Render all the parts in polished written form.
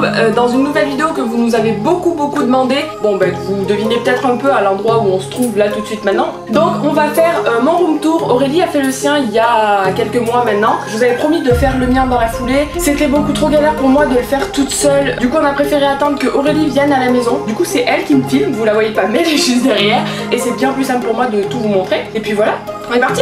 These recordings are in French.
retrouve dans une nouvelle vidéo que vous nous avez beaucoup demandé. Bon ben vous devinez peut-être un peu à l'endroit où on se trouve là tout de suite maintenant. Donc on va faire mon room tour. Aurélie a fait le sien il y a quelques mois maintenant. Je vous avais promis de faire le mien dans la foulée. C'était beaucoup trop galère pour moi de le faire toute seule. Du coup on a préféré attendre que Aurélie vienne à la maison. Du coup c'est elle qui me filme, vous la voyez pas mais elle est juste derrière. Et c'est bien plus simple pour moi de tout vous montrer. Et puis voilà, on est parti.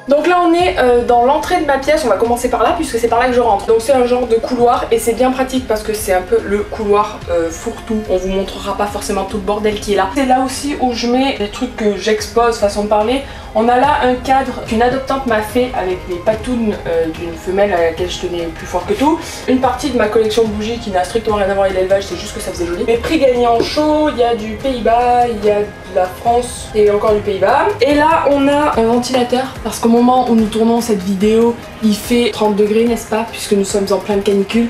Donc là on est dans l'entrée de ma pièce, on va commencer par là puisque c'est par là que je rentre. Donc c'est un genre de couloir et c'est bien pratique parce que c'est un peu le couloir fourre-tout. On vous montrera pas forcément tout le bordel qui est là. C'est là aussi où je mets les trucs que j'expose, façon de parler. On a là un cadre qu'une adoptante m'a fait avec les patounes d'une femelle à laquelle je tenais plus fort que tout. Une partie de ma collection de bougies qui n'a strictement rien à voir avec l'élevage, c'est juste que ça faisait joli. Mes prix gagnés en show, il y a du Pays-Bas, il y a de la France et encore du Pays-Bas. Et là on a un ventilateur parce qu'au moment où nous tournons cette vidéo, il fait 30 degrés n'est-ce pas, puisque nous sommes en pleine canicule.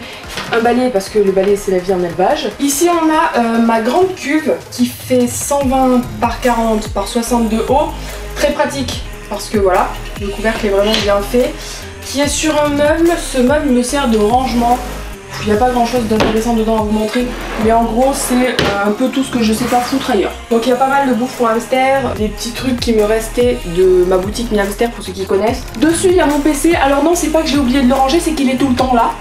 Un balai parce que le balai c'est la vie en élevage. Ici on a ma grande cuve qui fait 120 par 40 par 60 de haut. Très pratique parce que voilà, le couvercle est vraiment bien fait. Qui est sur un meuble, ce meuble me sert de rangement. Il n'y a pas grand chose d'intéressant dedans à vous montrer, mais en gros c'est un peu tout ce que je sais pas foutre ailleurs. Donc il y a pas mal de bouffe pour hamster, des petits trucs qui me restaient de ma boutique Mi Hamster pour ceux qui connaissent. Dessus il y a mon PC, alors non c'est pas que j'ai oublié de le ranger, c'est qu'il est tout le temps là.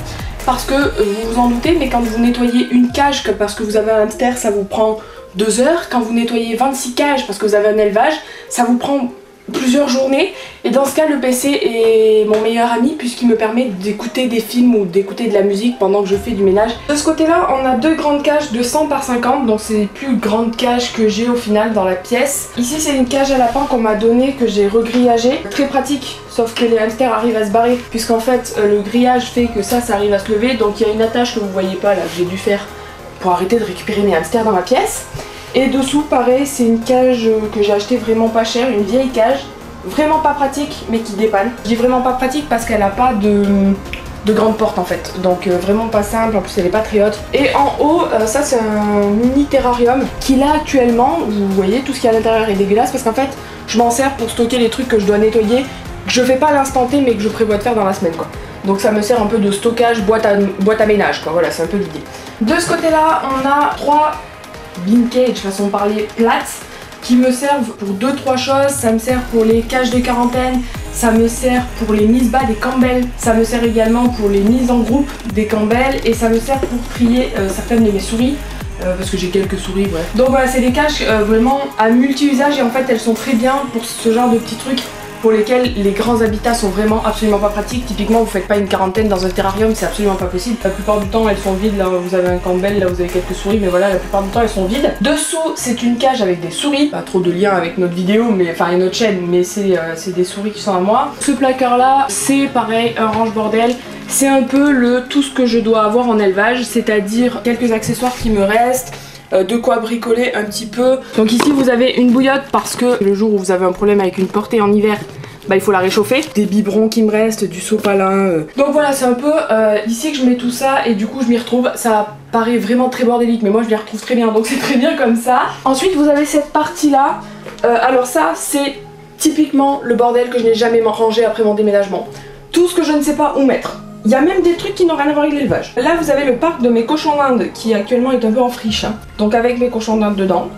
Parce que vous vous en doutez, mais quand vous nettoyez une cage parce que vous avez un hamster ça vous prend 2 heures. Quand vous nettoyez 26 cages parce que vous avez un élevage, ça vous prend plusieurs journées. Et dans ce cas le PC est mon meilleur ami puisqu'il me permet d'écouter des films ou d'écouter de la musique pendant que je fais du ménage. De ce côté là on a 2 grandes cages de 100 par 50, donc c'est les plus grandes cages que j'ai au final dans la pièce. Ici c'est une cage à lapin qu'on m'a donnée, que j'ai regrillagée, très pratique. Sauf que les hamsters arrivent à se barrer puisqu'en fait le grillage fait que ça arrive à se lever. Donc il y a une attache que vous voyez pas là que j'ai dû faire pour arrêter de récupérer mes hamsters dans ma pièce. Et dessous pareil c'est une cage que j'ai achetée vraiment pas chère, une vieille cage. Vraiment pas pratique mais qui dépanne. Je dis vraiment pas pratique parce qu'elle a pas de grande porte en fait. Donc vraiment pas simple, en plus elle est pas très haute. Et en haut ça c'est un mini terrarium qui là actuellement, vous voyez tout ce qu'il y a à l'intérieur est dégueulasse parce qu'en fait je m'en sers pour stocker les trucs que je dois nettoyer, que je fais pas à l'instant T mais que je prévois de faire dans la semaine quoi. Donc ça me sert un peu de stockage, boîte à ménage quoi, voilà c'est un peu l'idée. De ce côté là on a 3 bean cage façon de parler plates qui me servent pour 2-3 choses. Ça me sert pour les cages de quarantaine, ça me sert pour les mises bas des Campbell, ça me sert également pour les mises en groupe des Campbell et ça me sert pour trier certaines de mes souris. Parce que j'ai quelques souris, bref. Donc voilà, c'est des cages vraiment à multi-usage et en fait elles sont très bien pour ce genre de petits trucs pour lesquels les grands habitats sont vraiment absolument pas pratiques. Typiquement vous faites pas une quarantaine dans un terrarium, c'est absolument pas possible. La plupart du temps elles sont vides, là vous avez un Campbell, là vous avez quelques souris, mais voilà la plupart du temps elles sont vides. Dessous c'est une cage avec des souris, pas trop de lien avec notre vidéo, mais enfin et notre chaîne, mais c'est des souris qui sont à moi. Ce placard là c'est pareil, un range bordel. C'est un peu tout ce que je dois avoir en élevage, c'est-à-dire quelques accessoires qui me restent, de quoi bricoler un petit peu. Donc ici vous avez une bouillotte parce que le jour où vous avez un problème avec une portée en hiver, bah il faut la réchauffer. Des biberons qui me restent, du sopalin. Donc voilà c'est un peu ici que je mets tout ça et du coup je m'y retrouve. Ça paraît vraiment très bordélique mais moi je m'y retrouve très bien donc c'est très bien comme ça. Ensuite vous avez cette partie là. Alors ça c'est typiquement le bordel que je n'ai jamais rangé après mon déménagement. Tout ce que je ne sais pas où mettre. Il y a même des trucs qui n'ont rien à voir avec l'élevage. Là vous avez le parc de mes cochons d'Inde qui actuellement est un peu en friche. Hein. Donc avec mes cochons d'Inde dedans.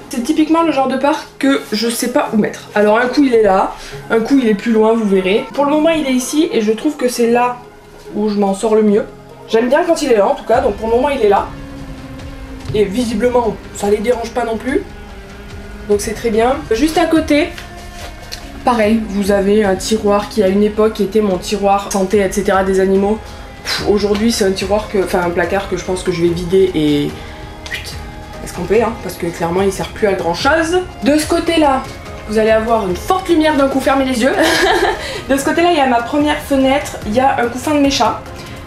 C'est typiquement le genre de parc que je sais pas où mettre. Alors un coup il est là, un coup il est plus loin, vous verrez. Pour le moment il est ici et je trouve que c'est là où je m'en sors le mieux. J'aime bien quand il est là en tout cas, donc pour le moment il est là. Et visiblement ça les dérange pas non plus. Donc c'est très bien. Juste à côté, pareil, vous avez un tiroir qui à une époque était mon tiroir santé etc des animaux. Aujourd'hui c'est un tiroir un placard que je pense que je vais vider et escamper hein, parce que clairement il sert plus à grand chose. De ce côté là vous allez avoir une forte lumière, d'un coup fermez les yeux. De ce côté là il y a ma première fenêtre, il y a un coussin de mes chats,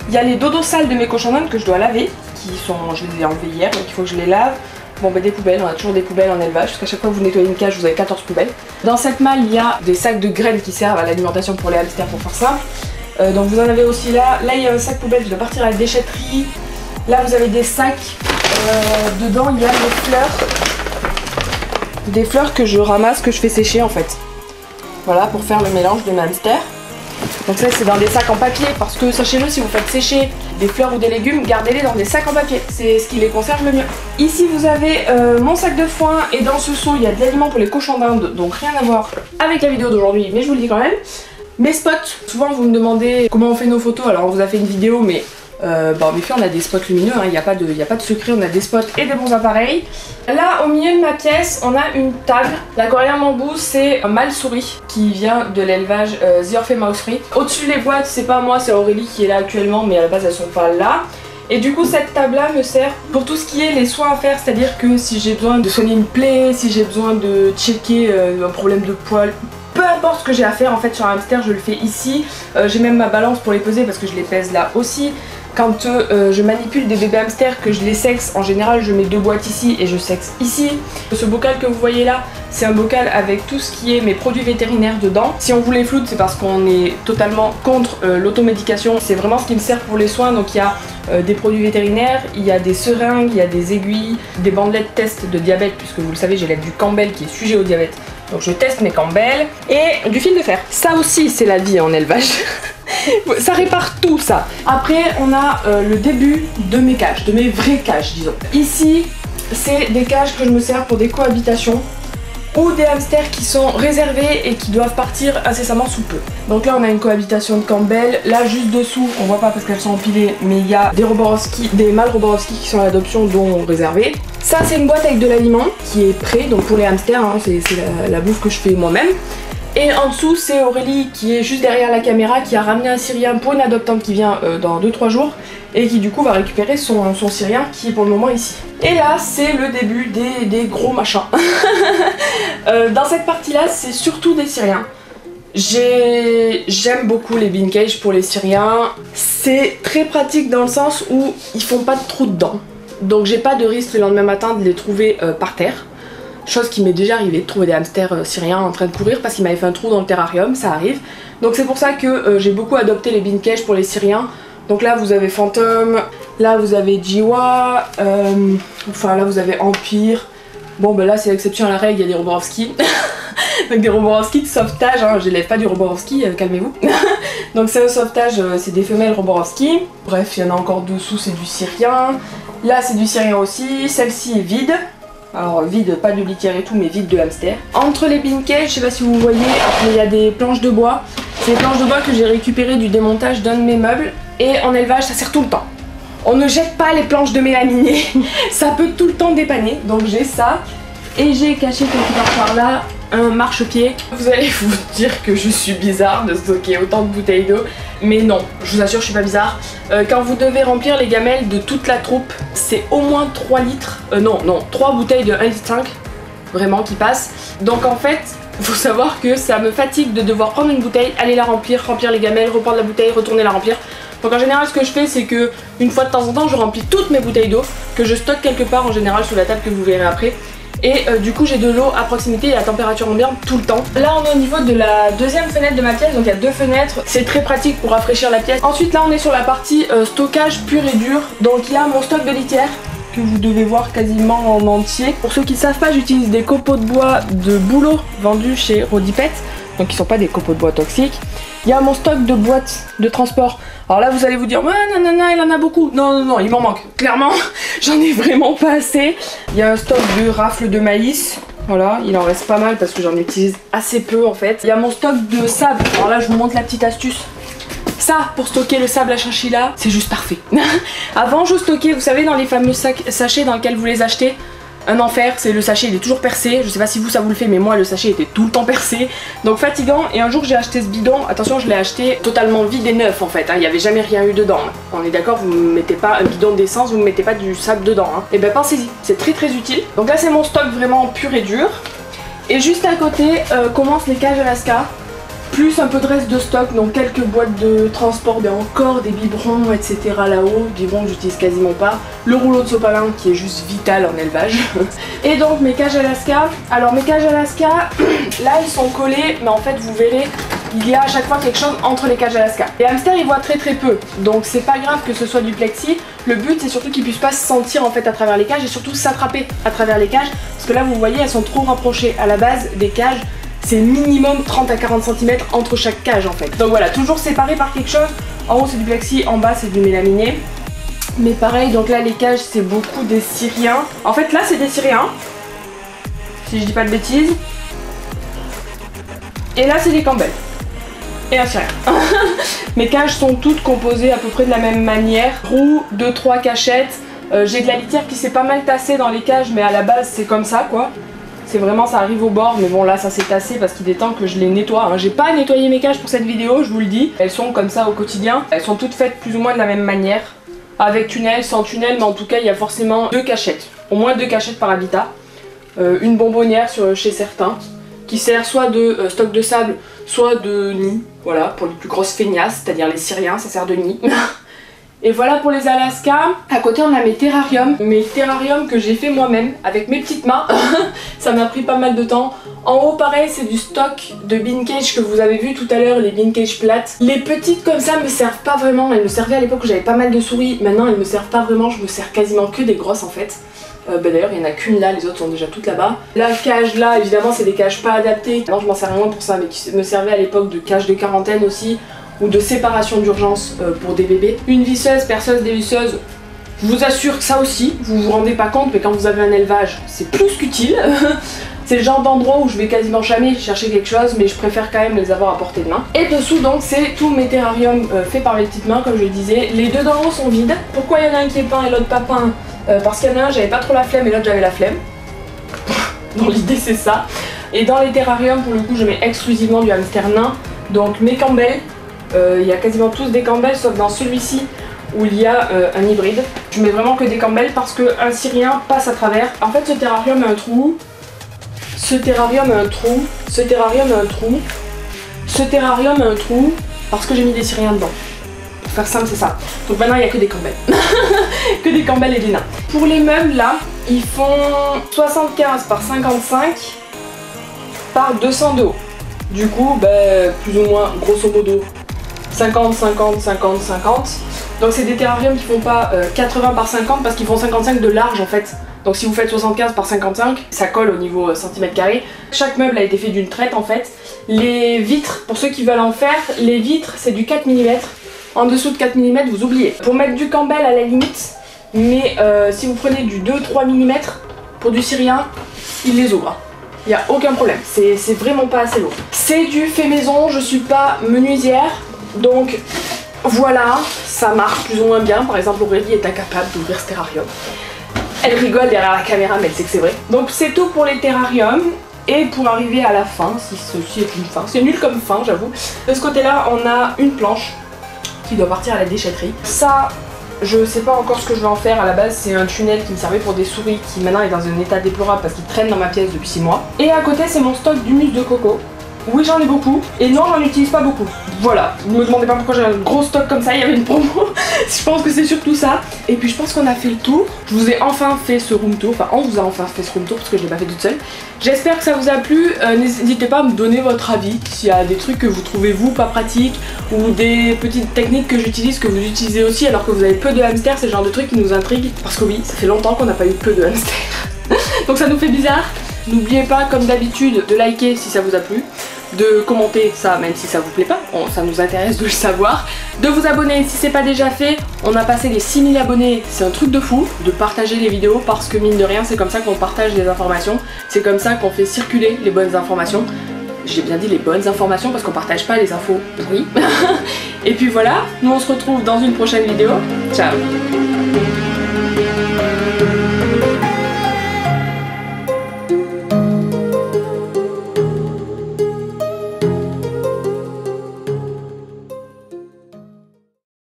il y a les dodos sales de mes cochons d'Inde que je dois laver, je les ai enlevés hier donc il faut que je les lave. Bon bah des poubelles, on a toujours des poubelles en élevage, parce qu'à chaque fois que vous nettoyez une cage vous avez 14 poubelles. Dans cette malle il y a des sacs de graines qui servent à l'alimentation pour les hamsters pour faire simple. Donc vous en avez aussi là. Là il y a un sac poubelle, je dois partir à la déchetterie. Là vous avez des sacs, dedans il y a des fleurs que je ramasse, que je fais sécher en fait. Voilà pour faire le mélange de mes hamsters. Donc ça c'est dans des sacs en papier parce que sachez-le si vous faites sécher des fleurs ou des légumes, gardez-les dans des sacs en papier, c'est ce qui les conserve le mieux. Ici vous avez mon sac de foin et dans ce seau il y a de l'aliment pour les cochons d'Inde, donc rien à voir avec la vidéo d'aujourd'hui, mais je vous le dis quand même. Mes spots, souvent vous me demandez comment on fait nos photos, alors on vous a fait une vidéo mais en effet on a des spots lumineux, il n'y a pas de secret, on a des spots et des bons appareils. Là au milieu de ma pièce on a une table. L'aquarium bambou c'est un mâle souris qui vient de l'élevage The Orphe Mouse Free. Au-dessus les boîtes c'est pas moi, c'est Aurélie qui est là actuellement mais à la base elles sont pas là. Et du coup cette table là me sert pour tout ce qui est les soins à faire, c'est-à-dire que si j'ai besoin de soigner une plaie, si j'ai besoin de checker un problème de poils, peu importe ce que j'ai à faire en fait sur un hamster je le fais ici. J'ai même ma balance pour les peser parce que je les pèse là aussi. Quand je manipule des bébés hamsters, que je les sexe, en général je mets 2 boîtes ici et je sexe ici. Ce bocal que vous voyez là, c'est un bocal avec tout ce qui est mes produits vétérinaires dedans. Si on vous les floute, c'est parce qu'on est totalement contre l'automédication. C'est vraiment ce qui me sert pour les soins. Donc il y a des produits vétérinaires, il y a des seringues, il y a des aiguilles, des bandelettes test de diabète, puisque vous le savez j'ai l'aide du Campbell qui est sujet au diabète. Donc je teste mes Campbell et du fil de fer. Ça aussi c'est la vie en élevage. Ça répare tout ça. Après on a le début de mes cages, de mes vraies cages disons. Ici c'est des cages que je me sers pour des cohabitations ou des hamsters qui sont réservés et qui doivent partir incessamment sous peu. Donc là on a une cohabitation de Campbell, là juste dessous on voit pas parce qu'elles sont empilées mais il y a des Roborowski, des mâles Roborowski qui sont à l'adoption dont réservés. Ça c'est une boîte avec de l'aliment qui est prêt donc pour les hamsters, hein, c'est la bouffe que je fais moi-même. Et en dessous c'est Aurélie qui est juste derrière la caméra qui a ramené un Syrien pour une adoptante qui vient dans 2-3 jours et qui du coup va récupérer son Syrien qui est pour le moment ici. Et là c'est le début des gros machins. Dans cette partie là c'est surtout des Syriens. J'aime beaucoup les bean cages pour les Syriens. C'est très pratique dans le sens où ils font pas de trous dedans. Donc j'ai pas de risque le lendemain matin de les trouver par terre. Chose qui m'est déjà arrivé de trouver des hamsters syriens en train de courir parce qu'ils m'avaient fait un trou dans le terrarium, ça arrive. Donc c'est pour ça que j'ai beaucoup adopté les bean cages pour les Syriens. Donc là vous avez Phantom, là vous avez Jiwa, enfin là vous avez Empire. Bon ben là c'est l'exception à la règle, il y a des Roborowski. Donc des Roborowski de sauvetage, hein, j'élève pas du Roborowski, calmez-vous. Donc c'est un sauvetage, c'est des femelles Roborowski. Bref, il y en a encore dessous, c'est du Syrien. Là c'est du Syrien aussi, celle-ci est vide. Alors vide, pas de litière et tout, mais vide de hamster. Entre les bean cages, je sais pas si vous voyez, il y a des planches de bois. C'est des planches de bois que j'ai récupérées du démontage d'un de mes meubles. Et en élevage, ça sert tout le temps. On ne jette pas les planches de mélaminé. Ça peut tout le temps dépanner. Donc j'ai ça. Et j'ai caché quelque part par là un marchepied. Vous allez vous dire que je suis bizarre de stocker autant de bouteilles d'eau. Mais non, je vous assure, je suis pas bizarre. Quand vous devez remplir les gamelles de toute la troupe, c'est au moins 3 litres. Non, 3 bouteilles de 1,5 litre. Vraiment, qui passent. Donc en fait, faut savoir que ça me fatigue de devoir prendre une bouteille, aller la remplir, remplir les gamelles, reprendre la bouteille, retourner la remplir. Donc en général ce que je fais c'est que une fois de temps en temps je remplis toutes mes bouteilles d'eau que je stocke quelque part en général sous la table que vous verrez après. Et du coup j'ai de l'eau à proximité et à température ambiante tout le temps. Là on est au niveau de la deuxième fenêtre de ma pièce, donc il y a 2 fenêtres, c'est très pratique pour rafraîchir la pièce. Ensuite là on est sur la partie stockage pur et dur, donc il y a mon stock de litière que vous devez voir quasiment en entier. Pour ceux qui ne savent pas, j'utilise des copeaux de bois de bouleau vendus chez Rodipet, donc qui sont pas des copeaux de bois toxiques. Il y a mon stock de boîtes de transport. Alors là vous allez vous dire ouais nanana il en a beaucoup. Non, il m'en manque. Clairement j'en ai vraiment pas assez. Il y a un stock de rafles de maïs. Voilà, il en reste pas mal parce que j'en utilise assez peu en fait. Il y a mon stock de sable. Alors là je vous montre la petite astuce. Ça, pour stocker le sable à chinchilla, c'est juste parfait. Avant je stockais, vous savez, dans les fameux sachets dans lesquels vous les achetez. Un enfer, c'est le sachet, il est toujours percé. Je sais pas si vous ça vous le fait, mais moi le sachet était tout le temps percé. Donc fatigant. Et un jour j'ai acheté ce bidon. Attention, je l'ai acheté totalement vide et neuf en fait. Il n'y avait jamais rien eu dedans. On est d'accord, vous ne mettez pas un bidon d'essence, vous ne mettez pas du sable dedans. Et ben pensez-y, c'est très très utile. Donc là c'est mon stock vraiment pur et dur. Et juste à côté commencent les cages Alaska. Plus un peu de reste de stock, donc quelques boîtes de transport, mais encore des biberons, etc. là-haut. Biberons que j'utilise quasiment pas. Le rouleau de sopalin qui est juste vital en élevage. Et donc mes cages Alaska. Alors mes cages Alaska, là ils sont collés, mais en fait vous verrez, il y a à chaque fois quelque chose entre les cages Alaska. Les hamsters ils voient très très peu, donc c'est pas grave que ce soit du plexi. Le but c'est surtout qu'ils puissent pas se sentir en fait à travers les cages et surtout s'attraper à travers les cages. Parce que là vous voyez elles sont trop rapprochées. À la base des cages, c'est minimum 30 à 40 cm entre chaque cage en fait. Donc voilà, toujours séparé par quelque chose En haut c'est du plexi, en bas c'est du mélaminé. Mais pareil, donc là les cages c'est beaucoup des syriens. En fait là c'est des syriens, si je dis pas de bêtises. Et là c'est des Campbell. Et un syrien. Mes cages sont toutes composées à peu près de la même manière. Roue, 2-3 cachettes. J'ai de la litière qui s'est pas mal tassée dans les cages, mais à la base c'est comme ça quoi. C'est vraiment, ça arrive au bord, mais bon là ça s'est tassé parce qu'il est temps que je les nettoie. Hein. J'ai pas nettoyé mes cages pour cette vidéo, je vous le dis. Elles sont comme ça au quotidien. Elles sont toutes faites plus ou moins de la même manière. Avec tunnel, sans tunnel, mais en tout cas il y a forcément 2 cachettes. Au moins 2 cachettes par habitat. Une bonbonnière chez certains, qui sert soit de stock de sable, soit de nid. Voilà, pour les plus grosses feignasses, c'est-à-dire les Syriens, ça sert de nid. Et voilà pour les Alaska. À côté on a mes terrariums que j'ai fait moi-même avec mes petites mains. Ça m'a pris pas mal de temps. En haut pareil c'est du stock de bean cage que vous avez vu tout à l'heure, les bean cage plates. Les petites comme ça me servent pas vraiment. Elles me servaient à l'époque où j'avais pas mal de souris. Maintenant elles me servent pas vraiment, je me sers quasiment que des grosses en fait. D'ailleurs il n'y en a qu'une là, les autres sont déjà toutes là-bas. La cage là évidemment c'est des cages pas adaptées. Non je m'en sers moins pour ça, mais qui me servaient à l'époque de cage de quarantaine aussi, ou de séparation d'urgence pour des bébés. Une visseuse, perceuse, dévisseuse, je vous assure que ça aussi, vous vous rendez pas compte, mais quand vous avez un élevage, c'est plus qu'utile. C'est le genre d'endroit où je vais quasiment jamais chercher quelque chose, mais je préfère quand même les avoir à portée de main. Et dessous donc c'est tous mes terrariums faits par mes petites mains, comme je le disais. Les deux d'en haut sont vides. Pourquoi il y en a un qui est peint et l'autre pas peint? Parce qu'il y en a un j'avais pas trop la flemme et l'autre j'avais la flemme. Dans l'idée c'est ça. Et dans les terrariums pour le coup je mets exclusivement du hamster nain. Donc mes Campbell. Il y a quasiment tous des Campbell sauf dans celui-ci où il y a un hybride. Je mets vraiment que des Campbell parce qu'un Syrien passe à travers. En fait ce terrarium a un trou, ce terrarium a un trou, ce terrarium a un trou, ce terrarium a un trou parce que j'ai mis des Syriens dedans. Pour faire simple c'est ça. Donc maintenant il n'y a que des Campbell. Que des Campbell et des nains. Pour les meubles là, ils font 75 par 55 par 200 de haut. Du coup, plus ou moins, grosso modo, 50, 50, 50, 50. Donc c'est des terrariums qui font pas 80 par 50 parce qu'ils font 55 de large en fait. Donc si vous faites 75 par 55, ça colle au niveau centimètre carré. Chaque meuble a été fait d'une traite en fait. Les vitres, pour ceux qui veulent en faire, les vitres c'est du 4 mm. En dessous de 4 mm, vous oubliez. Pour mettre du Campbell à la limite, mais si vous prenez du 2-3 mm pour du Syrien, il les ouvre. Il n'y a aucun problème, c'est vraiment pas assez lourd. C'est du fait maison, je suis pas menuisière, donc voilà, ça marche plus ou moins bien. Par exemple, Aurélie est incapable d'ouvrir ce terrarium. Elle rigole derrière la caméra, mais elle sait que c'est vrai. Donc c'est tout pour les terrariums. Et pour arriver à la fin, si ceci est une fin, c'est nul comme fin j'avoue. De ce côté-là, on a une planche qui doit partir à la déchetterie. Ça, je sais pas encore ce que je vais en faire. À la base c'est un tunnel qui me servait pour des souris qui maintenant est dans un état déplorable parce qu'il traîne dans ma pièce depuis 6 mois. Et à côté c'est mon stock d'humus de coco. Oui j'en ai beaucoup et non j'en utilise pas beaucoup. Voilà, ne me demandez pas pourquoi j'ai un gros stock comme ça, il y avait une promo. Je pense que c'est surtout ça. Et puis je pense qu'on a fait le tour. Je vous ai enfin fait ce room tour, enfin on vous a enfin fait ce room tour parce que je l'ai pas fait toute seule. J'espère que ça vous a plu, n'hésitez pas à me donner votre avis s'il y a des trucs que vous trouvez vous pas pratiques ou des petites techniques que j'utilise que vous utilisez aussi alors que vous avez peu de hamsters, c'est le genre de trucs qui nous intriguent parce que oui, ça fait longtemps qu'on n'a pas eu peu de hamsters. Donc ça nous fait bizarre. N'oubliez pas comme d'habitude de liker si ça vous a plu, de commenter ça même si ça vous plaît pas, ça nous intéresse de le savoir, de vous abonner si c'est pas déjà fait. On a passé les 6000 abonnés, c'est un truc de fou, de partager les vidéos parce que mine de rien c'est comme ça qu'on partage les informations, c'est comme ça qu'on fait circuler les bonnes informations. J'ai bien dit les bonnes informations parce qu'on partage pas les infos, oui. Et puis voilà, nous on se retrouve dans une prochaine vidéo, ciao.